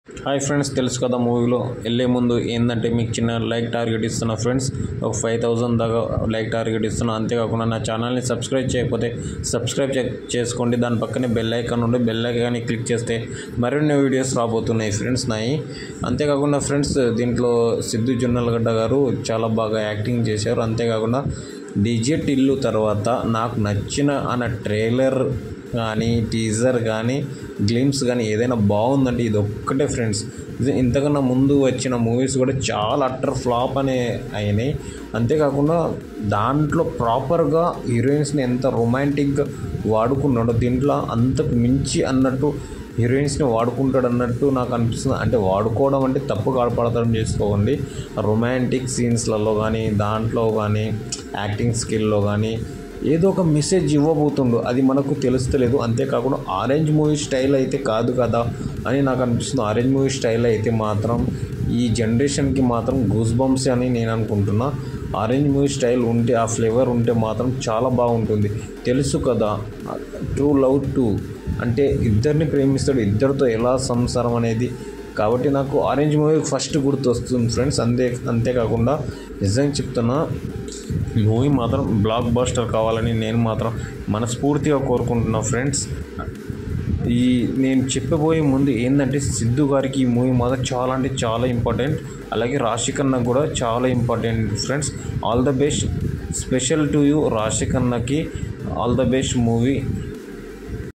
Hi friends, తెలుసు కదా మూవీలో వెళ్ళే ముందు ఏంటంటే మీకు చిన్న లైక్ టార్గెట్ ఇస్తున్నా ఫ్రెండ్స్. ఒక 5000 దాకా లైక్ టార్గెట్ ఇస్తున్నా. అంతేకాకుండా నా ఛానల్ని సబ్స్క్రైబ్ చేయకపోతే సబ్స్క్రైబ్ చేసుకోండి. దాని పక్కనే బెల్ ఐకాన్ ఉండి బెల్ ఐకాన్ని క్లిక్ చేస్తే మరిన్ని వీడియోస్ రాబోతున్నాయి ఫ్రెండ్స్ నాయి. అంతేకాకుండా ఫ్రెండ్స్, దీంట్లో సిద్ధు జొన్నలగడ్డ గారు చాలా బాగా యాక్టింగ్ చేశారు. అంతేకాకుండా డీజే టిల్లు తర్వాత నాకు నచ్చిన అన్న ట్రైలర్ కానీ టీజర్ కానీ గ్లిమ్స్ కానీ ఏదైనా బాగుందంటే ఇది ఒక్కటే ఫ్రెండ్స్. ఇది ఇంతకన్నా ముందు వచ్చిన మూవీస్ కూడా చాలా అట్టర్ ఫ్లాప్ అనే అయినాయి. అంతేకాకుండా దాంట్లో ప్రాపర్గా హీరోయిన్స్ని ఎంత రొమాంటిక్గా వాడుకున్నాడో దీంట్లో అంతకు మించి అన్నట్టు హీరోయిన్స్ని వాడుకుంటాడు అన్నట్టు నాకు అనిపిస్తుంది. అంటే వాడుకోవడం అంటే తప్పు కాడపడతాం చేసుకోండి. రొమాంటిక్ సీన్స్లలో కానీ దాంట్లో కానీ యాక్టింగ్ స్కిల్లో కానీ ఏదో ఒక మెసేజ్ ఇవ్వబోతుండు, అది మనకు తెలుస్తలేదు. అంతేకాకుండా ఆరెంజ్ మూవీ స్టైల్ అయితే కాదు కదా అని నాకు అనిపిస్తుంది. ఆరెంజ్ మూవీ స్టైల్ అయితే మాత్రం ఈ జనరేషన్కి మాత్రం గూస్ బంప్స్ అని నేను అనుకుంటున్నా. ఆరెంజ్ మూవీ స్టైల్ ఉంటే, ఆ ఫ్లేవర్ ఉంటే మాత్రం చాలా బాగుంటుంది. తెలుసు కదా, ట్రూ లవ్ 2 అంటే ఇద్దరిని ప్రేమిస్తాడు, ఇద్దరితో ఎలా సంసారం అనేది. కాబట్టి నాకు ఆరెంజ్ మూవీ ఫస్ట్ గుర్తొస్తుంది ఫ్రెండ్స్. అంతేకాకుండా నిజంగా చెప్తున్నా, మూవీ మాత్రం బ్లాక్ బస్టర్ కావాలని నేను మాత్రం మనస్ఫూర్తిగా కోరుకుంటున్నా ఫ్రెండ్స్. నేను చెప్పబోయే ముందు ఏంటంటే, సిద్ధు గారికి ఈ మూవీ మాత్రం చాలా అంటే చాలా ఇంపార్టెంట్. అలాగే రాశిఖన్నా కూడా చాలా important friends. All the best, special to you రాశిఖన్నాకి ఆల్ ద బెస్ట్ మూవీ.